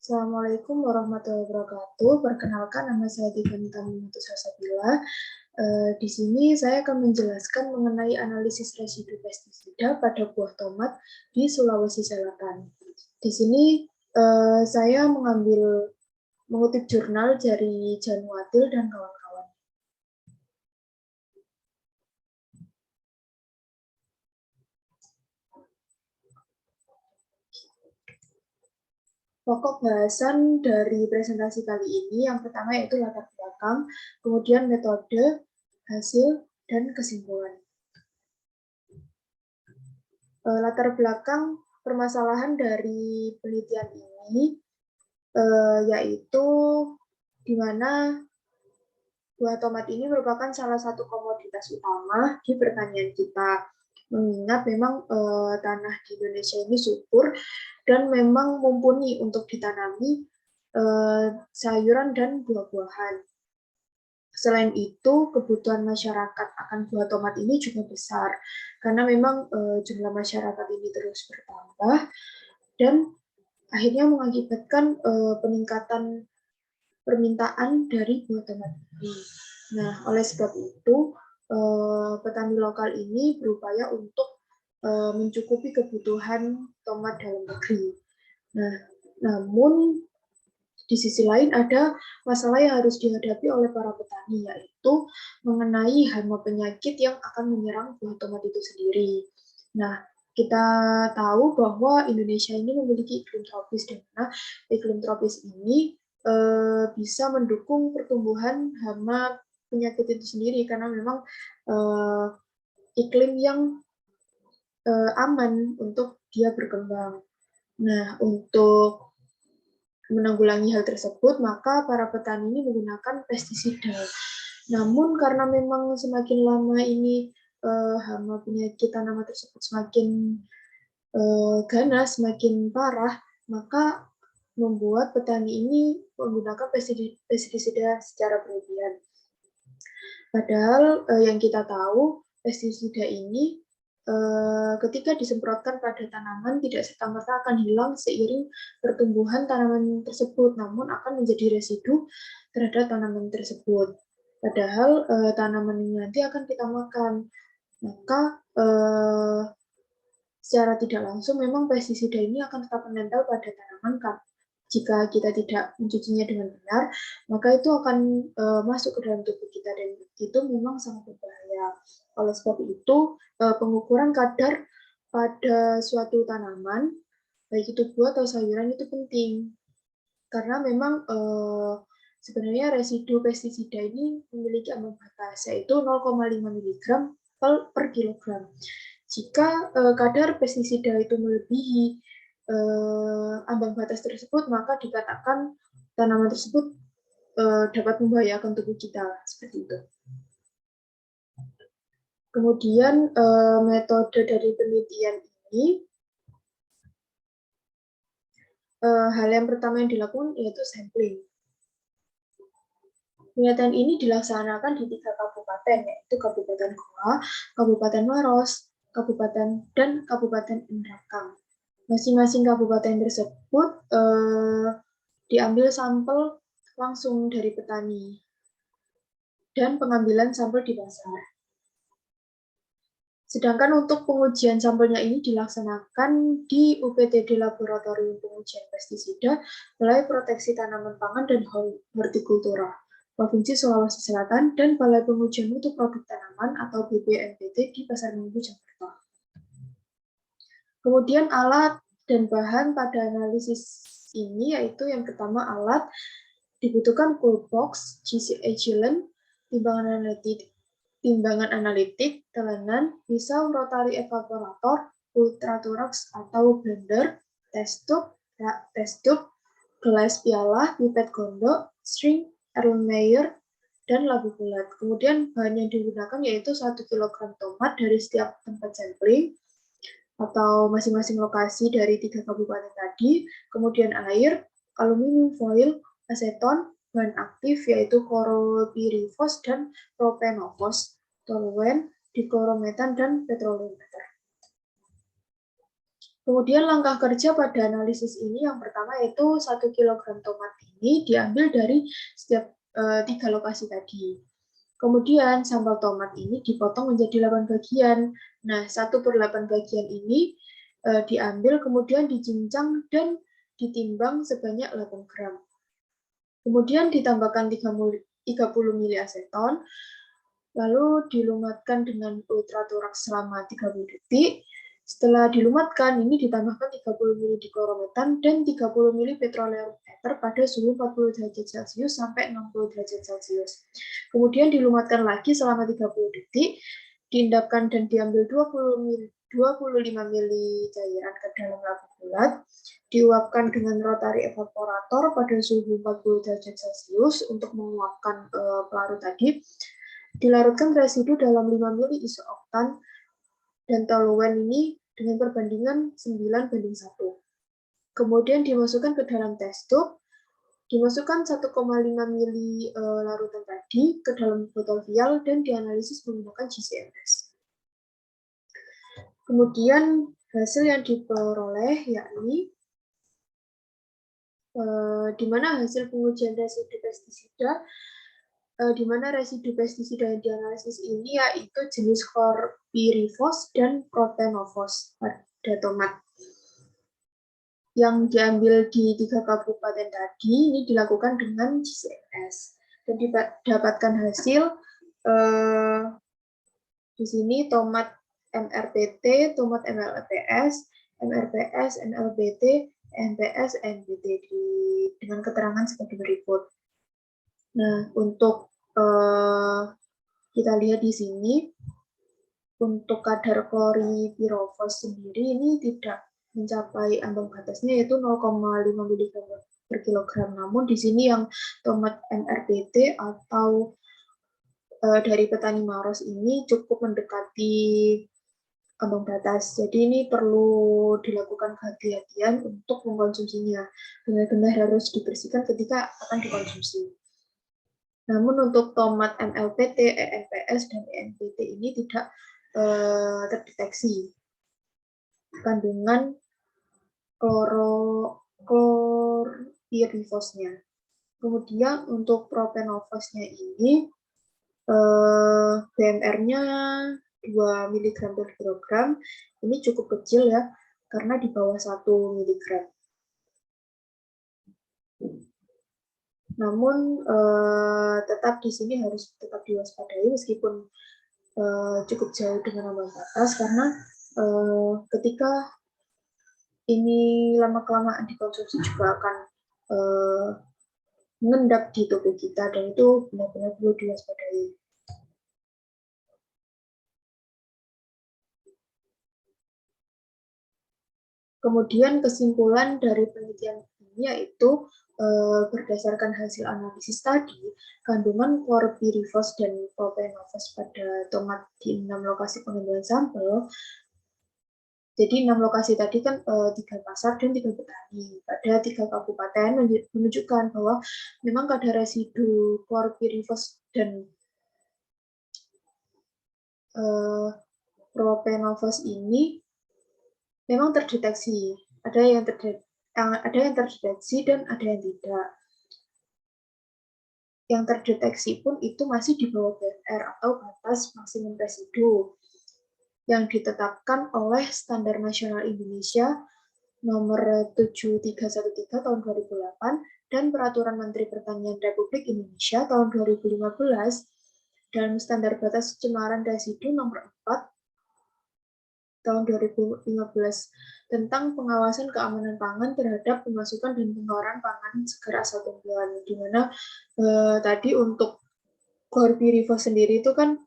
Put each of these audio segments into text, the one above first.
Assalamualaikum warahmatullahi wabarakatuh. Perkenalkan, nama saya Tiffany Taminatu Salsabila. Di sini saya akan menjelaskan mengenai analisis residu pestisida pada buah tomat di Sulawesi Selatan. Di sini saya mengutip jurnal dari Januatil dan kawan-kawan. Pokok bahasan dari presentasi kali ini yang pertama yaitu latar belakang, kemudian metode, hasil, dan kesimpulan. Latar belakang permasalahan dari penelitian ini yaitu di mana buah tomat ini merupakan salah satu komoditas utama di pertanian kita. Mengingat memang tanah di Indonesia ini subur dan memang mumpuni untuk ditanami sayuran dan buah-buahan. Selain itu, kebutuhan masyarakat akan buah tomat ini juga besar, karena memang jumlah masyarakat ini terus bertambah, dan akhirnya mengakibatkan peningkatan permintaan dari buah tomat ini. Nah, oleh sebab itu, petani lokal ini berupaya untuk mencukupi kebutuhan tomat dalam negeri. Nah, namun di sisi lain ada masalah yang harus dihadapi oleh para petani, yaitu mengenai hama penyakit yang akan menyerang buah tomat itu sendiri. Nah, kita tahu bahwa Indonesia ini memiliki iklim tropis, di mana iklim tropis ini bisa mendukung pertumbuhan hama penyakit itu sendiri, karena memang iklim yang aman untuk dia berkembang. Nah, untuk menanggulangi hal tersebut, maka para petani ini menggunakan pestisida. Namun karena memang semakin lama ini hama penyakit tanaman tersebut semakin ganas, semakin parah, maka membuat petani ini menggunakan pestisida secara berlebihan. Padahal yang kita tahu, pestisida ini ketika disemprotkan pada tanaman tidak serta-merta akan hilang seiring pertumbuhan tanaman tersebut, namun akan menjadi residu terhadap tanaman tersebut. Padahal tanaman ini nanti akan kita makan. Maka secara tidak langsung memang pestisida ini akan tetap menempel pada tanaman kan. Jika kita tidak mencucinya dengan benar, maka itu akan masuk ke dalam tubuh kita, dan itu memang sangat berbahaya. Oleh sebab itu, pengukuran kadar pada suatu tanaman, baik itu buah atau sayuran, itu penting. Karena memang sebenarnya residu pestisida ini memiliki ambang batas, yaitu 0,5 mg per kilogram. Jika kadar pestisida itu melebihi ambang batas tersebut, maka dikatakan tanaman tersebut dapat membahayakan tubuh kita, seperti itu. Kemudian metode dari penelitian ini, hal yang pertama yang dilakukan yaitu sampling. Penelitian ini dilaksanakan di 3 kabupaten, yaitu Kabupaten Goa, Kabupaten Maros, dan Kabupaten Indrakang. Masing-masing kabupaten tersebut diambil sampel langsung dari petani dan pengambilan sampel di pasar. Sedangkan untuk pengujian sampelnya ini dilaksanakan di UPTD Laboratorium Pengujian Pestisida, Balai Proteksi Tanaman Pangan dan Hortikultura, Provinsi Sulawesi Selatan, dan Balai Pengujian Mutu Produk Tanaman atau BPMPT di Pasar Minggu, Jakarta. Kemudian alat dan bahan pada analisis ini yaitu yang pertama alat, dibutuhkan cool box, GCA Chillen, timbangan analitik, telenan, pisau rotary evaporator, ultrathorax atau blender, test tube, gelas piala, pipet gondok, string, Erlenmeyer, dan labu bulat. Kemudian bahan yang digunakan yaitu 1 kg tomat dari setiap tempat sampling atau masing-masing lokasi dari 3 kabupaten tadi, kemudian air, aluminium foil, aseton, bahan aktif yaitu chlorpyrifos dan propanofos, toluen, diklorometan, dan petroleumeter. Kemudian langkah kerja pada analisis ini yang pertama yaitu 1 kg tomat ini diambil dari setiap 3 lokasi tadi. Kemudian sambal tomat ini dipotong menjadi 8 bagian. Nah, 1/8 bagian ini diambil kemudian dicincang dan ditimbang sebanyak 8 gram. Kemudian ditambahkan 30 ml aseton, lalu dilumatkan dengan ultratoraks selama 30 detik. Setelah dilumatkan, ini ditambahkan 30 ml diklorometan dan 30 ml petroleometer pada suhu 40 derajat Celcius sampai 60 derajat Celcius. Kemudian dilumatkan lagi selama 30 detik, diendapkan dan diambil 25 ml cairan ke dalam lampu bulat, diuapkan dengan rotary evaporator pada suhu 40 derajat Celcius untuk menguapkan pelarut tadi, dilarutkan residu dalam 5 ml isooktan dan toluen ini dengan perbandingan 9:1. Kemudian dimasukkan ke dalam test tube, dimasukkan 1,5 ml larutan tadi ke dalam botol vial dan dianalisis menggunakan GCMS. Kemudian hasil yang diperoleh yakni di mana hasil pengujian residu pestisida, di mana residu pestisida yang dianalisis ini yaitu jenis chlorpyrifos dan propanofos pada tomat. Yang diambil di 3 kabupaten tadi ini dilakukan dengan GCMS dan didapatkan hasil di sini tomat MRPT, tomat MLPS, MRPS, NLBT, NPS, NBT dengan keterangan sebagai berikut. Nah, untuk kita lihat di sini, untuk kadar chlorpyrifos sendiri ini tidak mencapai ambang batasnya yaitu 0,5 mg per kilogram. Namun di sini yang tomat MRPT atau dari petani Maros ini cukup mendekati ambang batas. Jadi ini perlu dilakukan kehati-hatian untuk mengkonsumsinya. Benar-benar harus dibersihkan ketika akan dikonsumsi. Namun untuk tomat MLPT, ENPS, dan ENPT ini tidak terdeteksi kandungan chlorpyrifosnya. Kemudian untuk propanofosnya ini BMR-nya 2 mg per kilogram, ini cukup kecil ya, karena di bawah 1 mg. Namun tetap di sini harus tetap diwaspadai meskipun cukup jauh dengan ambang batas, karena ketika ini lama-kelamaan dikonsumsi juga akan mengendap di tubuh kita, dan itu benar-benar perlu diwaspadai. Kemudian kesimpulan dari penelitian ini yaitu berdasarkan hasil analisis tadi, kandungan chlorpyrifos dan propanofos pada tomat di 6 lokasi pengambilan sampel. Jadi 6 lokasi tadi kan 3 pasar dan 3 petani. Pada 3 kabupaten menunjukkan bahwa memang kadar residu chlorpyrifos dan propanofos ini memang terdeteksi. Ada yang terdeteksi dan ada yang tidak. Yang terdeteksi pun itu masih di bawah BMR atau batas maksimum residu yang ditetapkan oleh Standar Nasional Indonesia nomor 7313 tahun 2008 dan Peraturan Menteri Pertanian Republik Indonesia tahun 2015 dalam Standar Batas Pencemaran Residu nomor 4 tahun 2015 tentang pengawasan keamanan pangan terhadap pemasukan dan pengeluaran pangan segar asal tumbuhan, di mana tadi untuk chlorpyrifos sendiri itu kan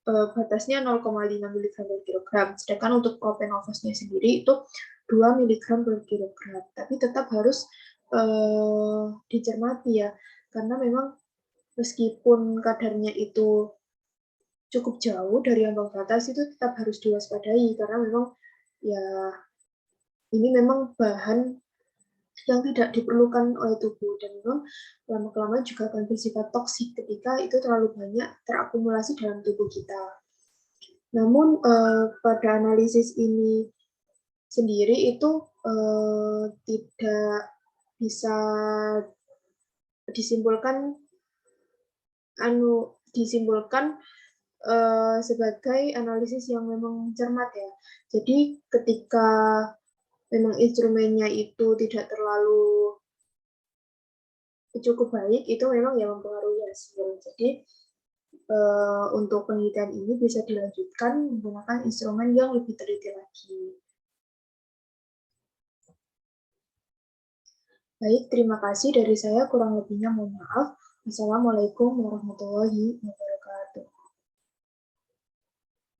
batasnya 0,5 mg per kilogram, sedangkan untuk propanofosnya sendiri itu 2 mg per kilogram. Tapi tetap harus dicermati ya, karena memang meskipun kadarnya itu cukup jauh dari ambang batas, itu tetap harus diwaspadai karena memang ya ini memang bahan yang tidak diperlukan oleh tubuh, dan memang lama-kelamaan juga akan bersifat toksik ketika itu terlalu banyak terakumulasi dalam tubuh kita. Namun pada analisis ini sendiri itu tidak bisa disimpulkan disimpulkan sebagai analisis yang memang cermat ya. Jadi ketika memang instrumennya itu tidak terlalu cukup baik, itu memang yang mempengaruhi hasil. Jadi untuk penelitian ini bisa dilanjutkan menggunakan instrumen yang lebih teliti lagi. Baik, terima kasih dari saya. Kurang lebihnya mohon maaf. Wassalamualaikum warahmatullahi wabarakatuh.